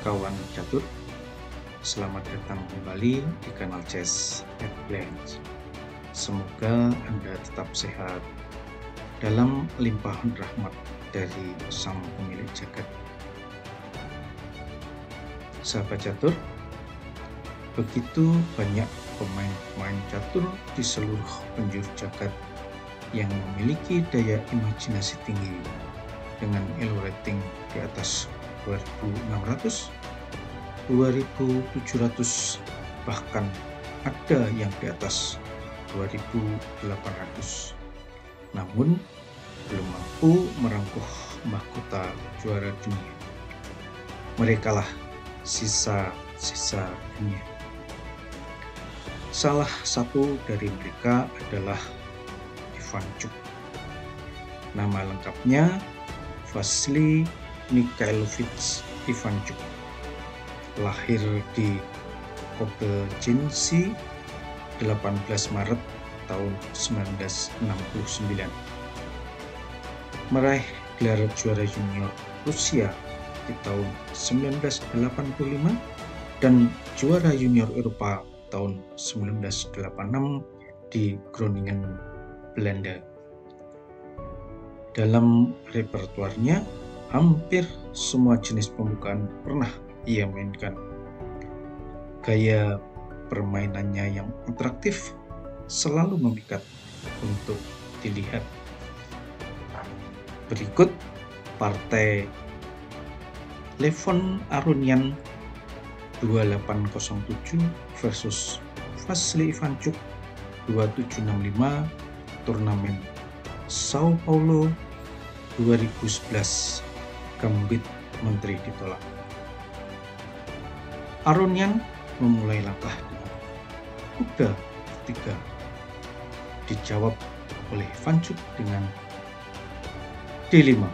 kawan catur, selamat datang kembali di kanal Chess at Plans. Semoga Anda tetap sehat dalam limpahan rahmat dari Sang Pemilik Jagat. Sahabat catur, begitu banyak pemain-pemain catur di seluruh penjuru jagat yang memiliki daya imajinasi tinggi dengan elo rating di atas 2600, 2700, bahkan ada yang di atas 2800. Namun belum mampu merangkuh mahkota juara dunia. Merekalah sisa-sisa dunia. Salah satu dari mereka adalah Ivanchuk. Nama lengkapnya Vasily Mikhailovich Ivanchuk. Lahir di Kobelchinsk 18 Maret tahun 1969. Meraih gelar juara junior Rusia di tahun 1985 dan juara junior Eropa tahun 1986 di Groningen, Belanda. Dalam repertuarnya, hampir semua jenis pembukaan pernah ia mainkan. Gaya permainannya yang atraktif selalu memikat untuk dilihat. Berikut partai Levon Aronian 2807 versus Vasily Ivanchuk 2765 turnamen Sao Paulo 2011. Gambit menteri ditolak. Aronian memulai langkah dengan kuda ketiga, dijawab oleh Ivanchuk dengan D5,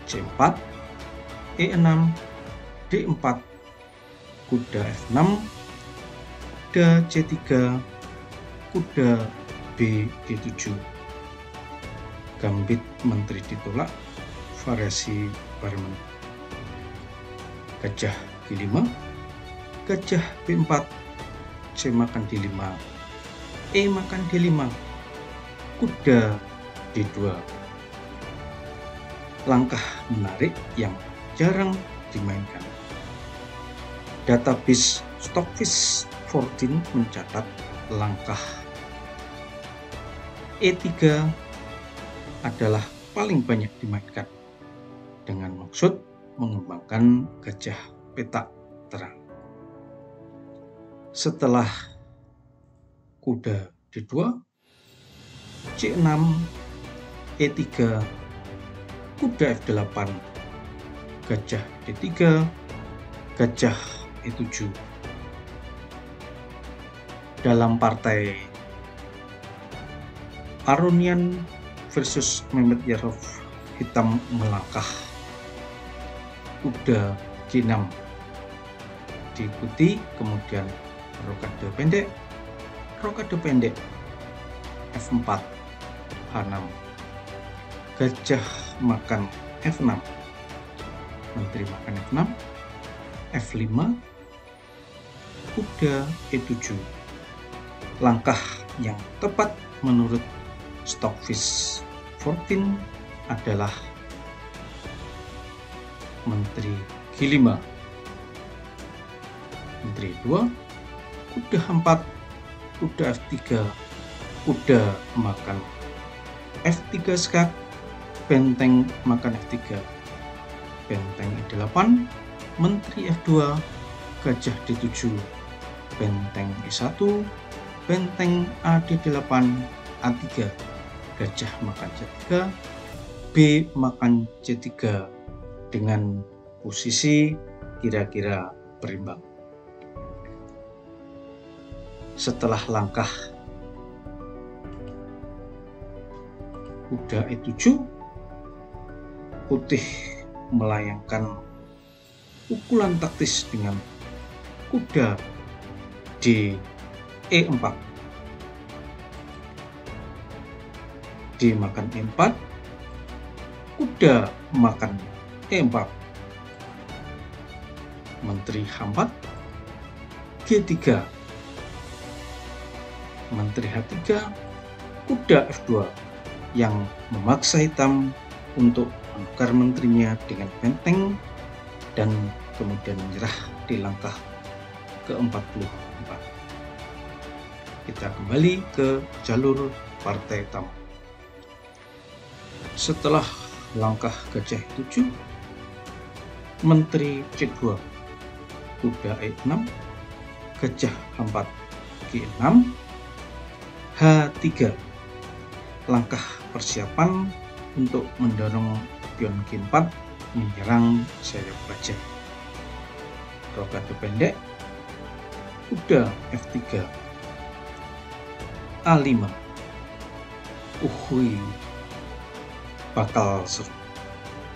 C4, E6, D4, kuda F6, kuda C3, kuda B D7. Gambit menteri ditolak, variasi Barman. Gajah G5, gajah B4, C makan D5, E makan D5, kuda D2. Langkah menarik yang jarang dimainkan. Database Stockfish 14 mencatat langkah E3 adalah paling banyak dimainkan dengan maksud mengembangkan gajah petak terang. Setelah kuda D2, C6, E3, kuda F8, gajah D3, gajah E7. Dalam partai Aronian versus Mehmedyarov, hitam melangkah kuda G6, diikuti kemudian rokade pendek F4, H6, gajah makan F6, menteri makan F6, F5, kuda E7. Langkah yang tepat menurut Stockfish 14 adalah menteri G5, menteri 2, kuda H4, kuda F3, kuda makan F3 skak, benteng makan F3, benteng E8, menteri F2, gajah D7, benteng E1, benteng AD8, A3, gajah makan C3, B makan C3 dengan posisi kira-kira berimbang. Setelah langkah kuda E7, putih melayangkan pukulan taktis dengan kuda D E4, D makan E4, kuda makan E4, Menteri H4, G3, Menteri H3, kuda F2 yang memaksa hitam untuk menukar menterinya dengan benteng dan kemudian menyerah di langkah ke-44. Kita kembali ke jalur partai tamu. Setelah langkah gajah E7, Menteri C2, kuda E6, gajah H4, G6, H3, langkah persiapan untuk mendorong pion G4 menyerang sayap gajah. Rokade pendek, kuda F3, A5. Bakal seru.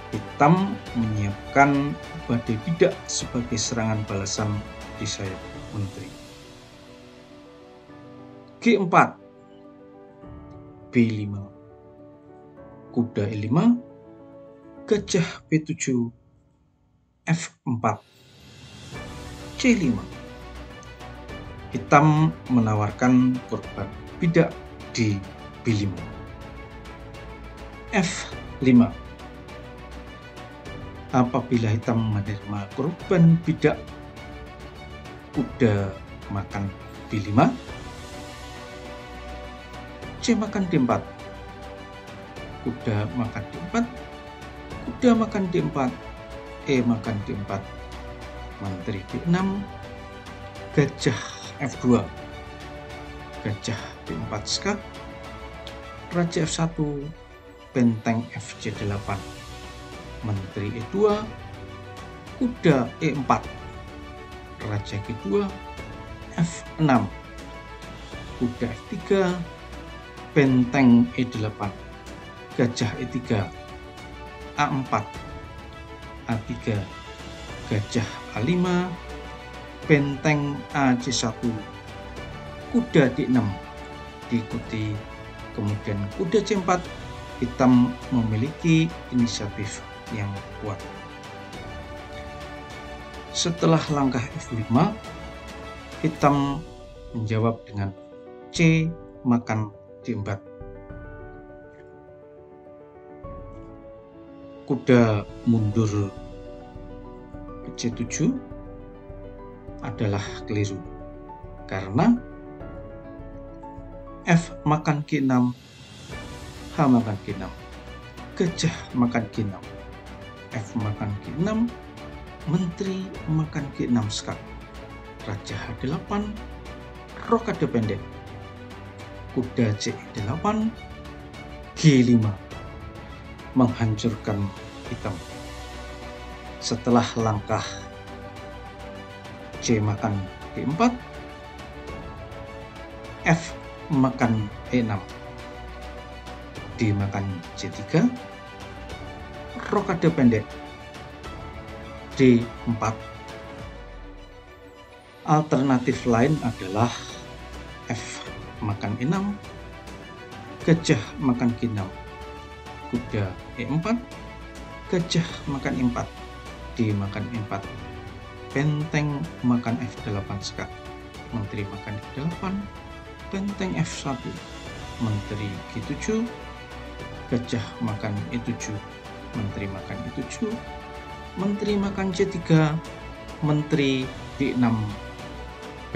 Hitam menyiapkan badai bidak sebagai serangan balasan di sayap menteri. G4, B5, kuda E5, gajah B7, F4, C5. Hitam menawarkan korban bidak di B5. F5. Apabila hitam menerima korban bidak, kuda makan B5, C makan D4, kuda makan D4, kuda makan D4, E makan D4, menteri D6, gajah F2, gajah B4 skak, raja F1, benteng FC8, menteri E2, kuda E4, raja G2, F6, kuda F3, benteng E8, gajah E3, A4, A3, gajah A5, benteng AC1, kuda D6, diikuti kemudian kuda C4. Hitam memiliki inisiatif yang kuat. Setelah langkah F5, hitam menjawab dengan C makan D4. Kuda mundur ke C7 adalah keliru karena F makan G6, H makan G6, gajah makan G6, F makan G6, menteri makan G6 skak, raja H8, rokade pendek, kuda C8, G5, menghancurkan hitam. Setelah langkah C makan D4, F makan E6, D makan C3, rokade pendek, D4. Alternatif lain adalah F makan E6, gajah makan G6, kuda E4, gajah makan E4, D makan E4, benteng makan F8 skak, menteri makan E8, benteng F1, menteri G7, gajah makan E7, menteri makan E7, menteri makan C3, menteri D6,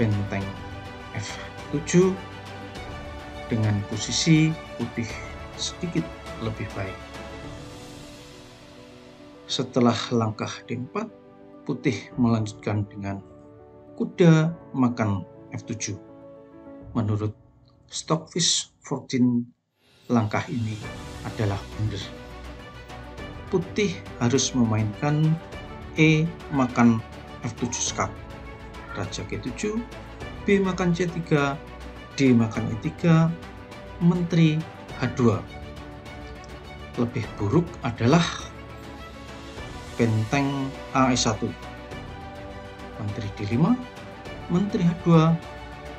benteng F7 dengan posisi putih sedikit lebih baik. Setelah langkah D4, putih melanjutkan dengan kuda makan F7. Menurut Stockfish Fortune, langkah ini adalah blunder. Putih harus memainkan E makan F7 skak, raja G7, B makan C3, D makan E3, menteri H2. Lebih buruk adalah benteng AE1, menteri D5, menteri H2,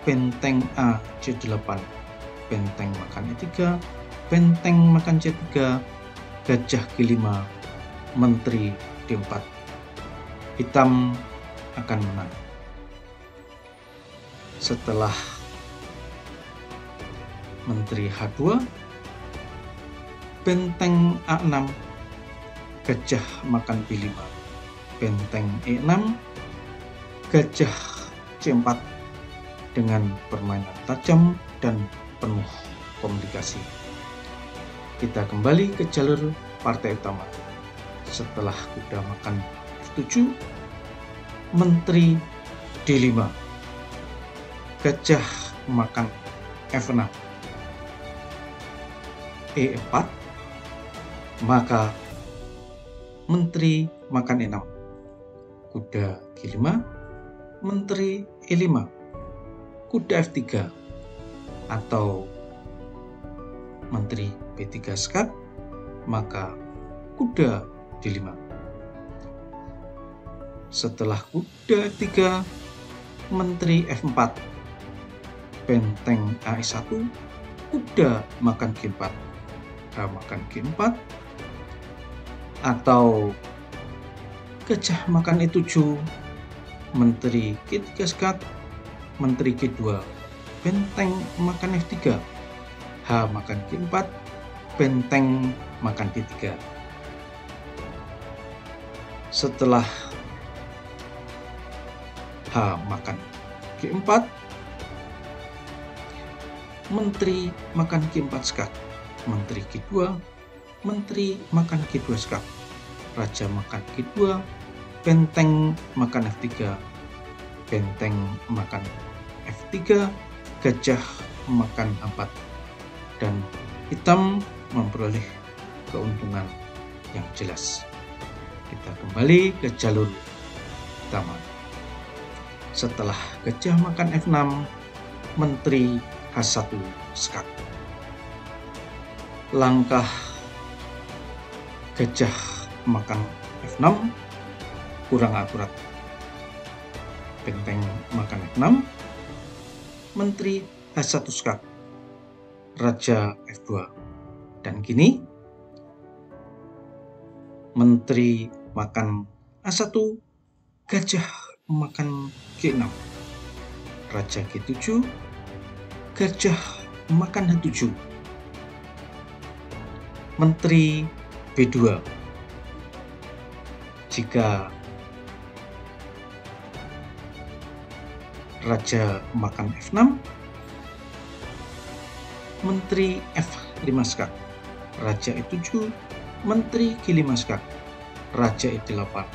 benteng A C8, benteng makan E3, benteng makan C3, gajah G5, menteri D4. Hitam akan menang. Setelah Menteri H2, benteng A6, gajah makan B5, benteng E6, gajah C4 dengan permainan tajam dan penuh komunikasi. Kita kembali ke jalur partai utama. Setelah kuda makan F7, Menteri D5, gajah makan F6, E4, maka Menteri makan E6, kuda G5, Menteri E5, kuda F3, atau Menteri B3 skat, maka kuda D5. Setelah kuda F3, Menteri F4, benteng A1, kuda makan G4, H makan G4, atau gajah makan E7, Menteri G3 skat, Menteri G2, benteng makan F3, H makan G4, benteng makan D3. Setelah H makan G4, Menteri makan G4 skat, Menteri G2, Menteri makan G2 skat, Raja makan G2, benteng makan F3, benteng makan F3, gajah makan A4, dan hitam memperoleh keuntungan yang jelas. Kita kembali ke jalur utama. Setelah gajah makan F6, Menteri H1 skat. Langkah gajah makan F6 kurang akurat. Benteng makan F6, Menteri H1 skat, Raja F2. Dan kini Menteri makan A1, gajah makan G6, Raja G7, gajah makan H7, Menteri B2. Jika Raja makan F6, Menteri F5 skat, Raja E7, Menteri G5 skat, Raja E8,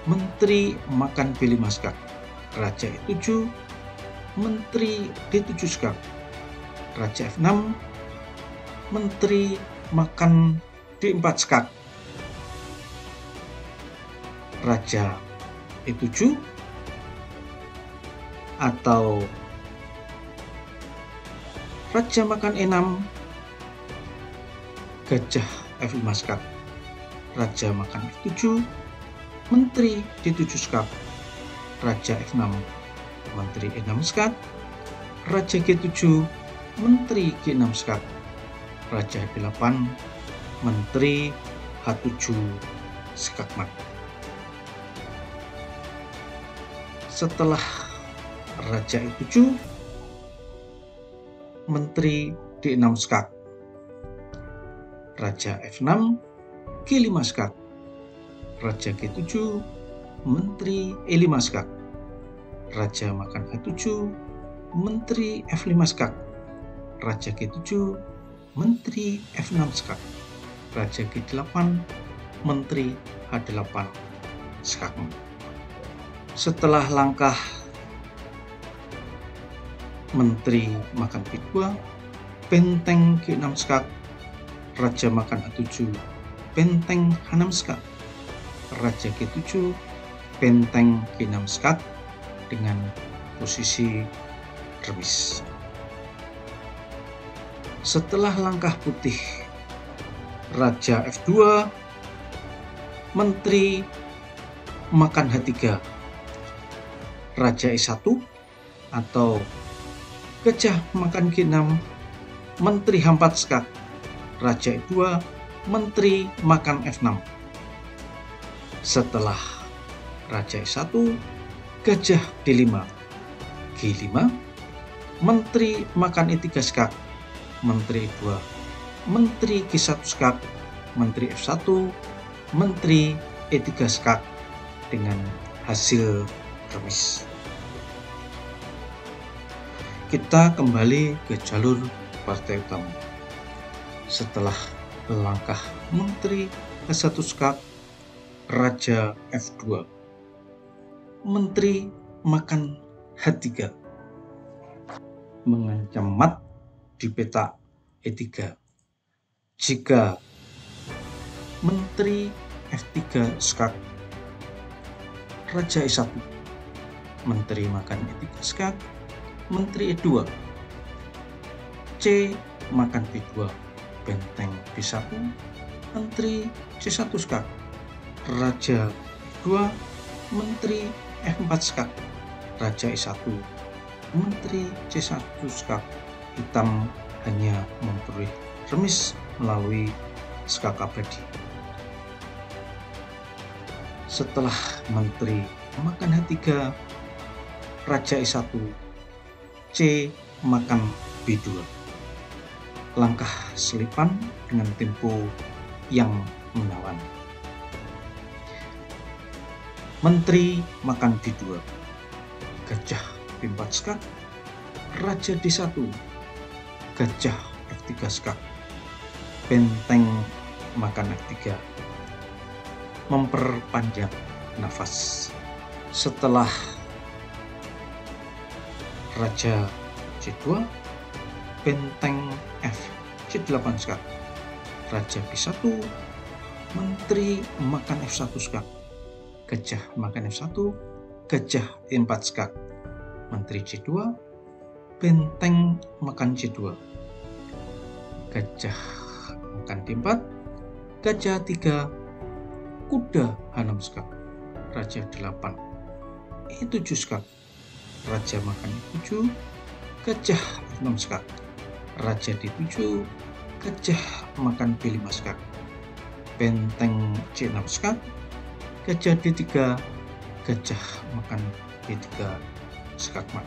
Menteri makan B5 skat, Raja E7, Menteri D7 skat, Raja F6, Menteri makan D4 skat, Raja E7, atau Raja makan E6, gajah F5 skat, Raja makan F7, Menteri D7 skat, Raja F6, Menteri E6 skat, Raja G7, Menteri G6 skat, Raja E8, Menteri H7 skakmat. Setelah Raja E7, Menteri D6 skat, Raja F6, G5 skat, Raja G7, Menteri E5 skat, Raja makan H7, Menteri F5 skat, Raja G7, Menteri F6 skat, Raja G8, Menteri H8 skakmat. Setelah langkah Menteri makan B2, benteng G6 skat, Raja makan A7, benteng H6 skat, Raja G7, benteng G6 skat dengan posisi remis. Setelah langkah putih Raja F2, Menteri makan H3, Raja E1, atau gajah makan G6, Menteri H4 skat, Raja E2, Menteri makan F6. Setelah Raja E1, gajah D5, G5, menteri makan E3 skak, menteri E2, menteri G1 skak, menteri F1, menteri E3 skak dengan hasil remis. Kita kembali ke jalur partai utama. Setelah langkah menteri H1 skak, raja F2, menteri makan H3, mengancam mat di peta E3. Jika menteri F3 skak, raja E1, menteri makan E3 skak, menteri E2, C makan B2, benteng B1, menteri C1 skak, raja E2, menteri F4 skak, raja E1, menteri C1 skak. Hitam hanya memperoleh remis melalui skak abadi. Setelah menteri makan H3, raja E1, C makan B2. Langkah selipan dengan tempo yang menawan. Menteri makan D2, gajah B4 skak, raja D1, gajah F3 skak, benteng makan F3, memperpanjang nafas. Setelah raja C2, benteng F C8 skak, raja B1, menteri makan F1 skak, gajah makan F1, gajah E4 skak, menteri C2, benteng makan C2, gajah makan D4, gajah 3, kuda H6 skak, raja D8, E7 skak, raja makan E7, gajah F6 skak, raja D7, gajah makan B5 skak, benteng C6 skak, gajah D3, gajah makan B3 skak mat.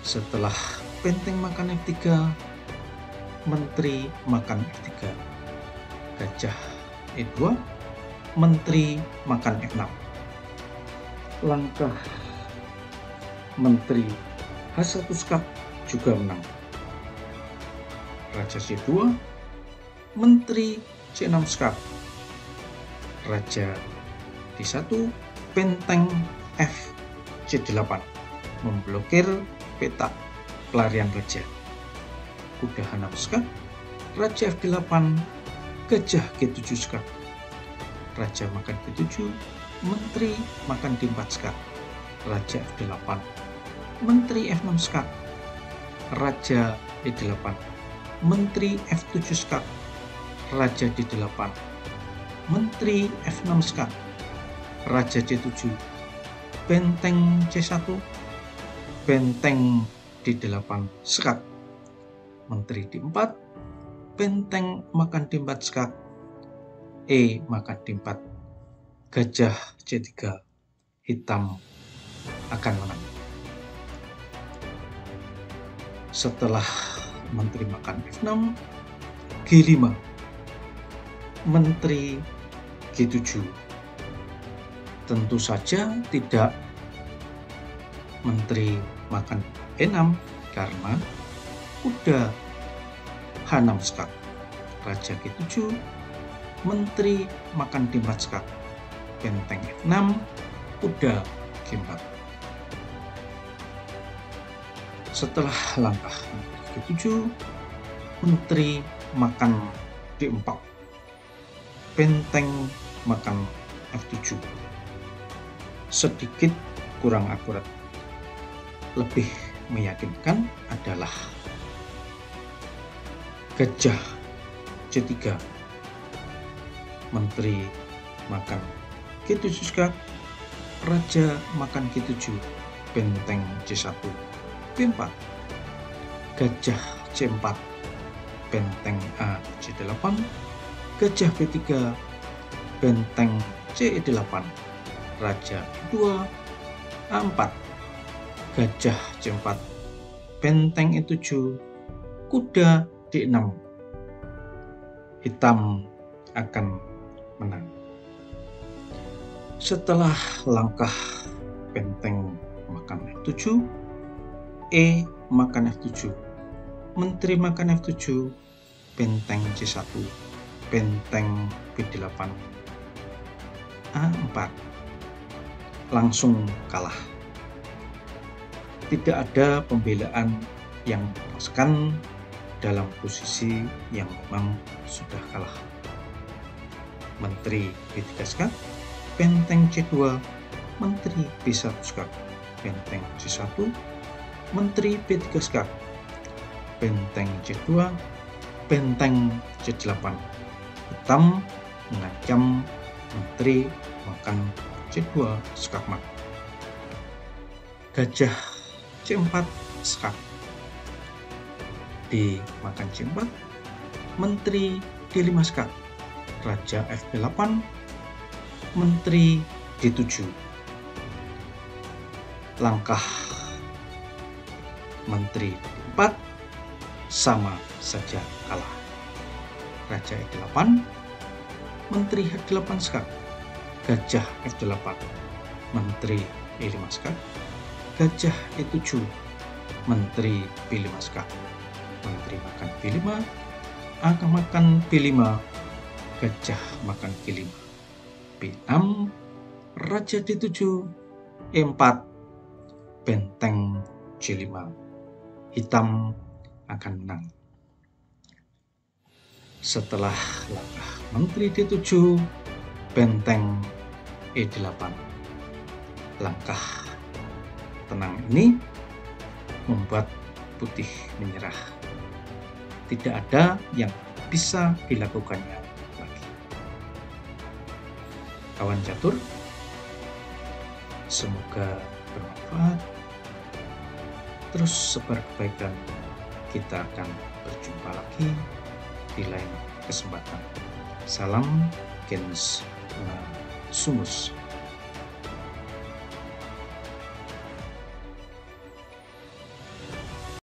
Setelah benteng makan F3, menteri makan F3, gajah E2, menteri makan F6. Langkah menteri H1 skak juga menang. Raja C2, menteri C6 skak, raja D1, benteng F C8, memblokir peta pelarian raja. Kuda H6 skak, raja F8, gajah G7 skak, raja makan G7, menteri makan D4 skak, raja F8, menteri F6 skak, raja E8, menteri F7 skak, raja D8, menteri F6 skak, raja D7, benteng C1, benteng D8 skak, menteri D4, benteng makan D4 skak, E makan D4, gajah C3, hitam akan menang. Setelah menteri makan F6, G5, menteri G7. Tentu saja tidak menteri makan E6 karena kuda H6 skak, raja G7, menteri makan D4 skak, benteng F6, kuda G4. Setelah langkah G7, menteri makan D4, benteng makan F7. Sedikit kurang akurat. Lebih meyakinkan adalah gajah C3, menteri makan G7 skak, raja makan G7, benteng C1, B4, gajah C4, benteng A C8, gajah B3, benteng CE8, Raja E2, A4, Gajah C4, Benteng E7, Kuda D6. Hitam akan menang. Setelah langkah benteng makan F7, E makan F7, menteri makan F7, benteng C1, benteng B8, A4, langsung kalah. Tidak ada pembelaan yang memuaskan dalam posisi yang memang sudah kalah. Menteri B3 skak, benteng C2, menteri B1 skak, benteng C1, menteri B3 skak, benteng C2, benteng C8. Hitam mengancam menteri makan C2 skakmat. Gajah C4 skak, D makan C4, menteri D5 skak, Raja F8, menteri D7. Langkah menteri D4 sama saja kalah. Raja E8, menteri H8 skak, Gajah F8, menteri E5 skak, Gajah E7, menteri B5 skak, menteri makan B5, A makan B5, Gajah makan G5, B6, Raja D7, E4, benteng C5. Hitam akan menang. Setelah langkah menteri D7, benteng E8. Langkah tenang ini membuat putih menyerah. Tidak ada yang bisa dilakukannya lagi. Kawan catur, semoga bermanfaat. Terus sebar kebaikan. Kita akan berjumpa lagi di lain kesempatan. Salam Gens Sumus.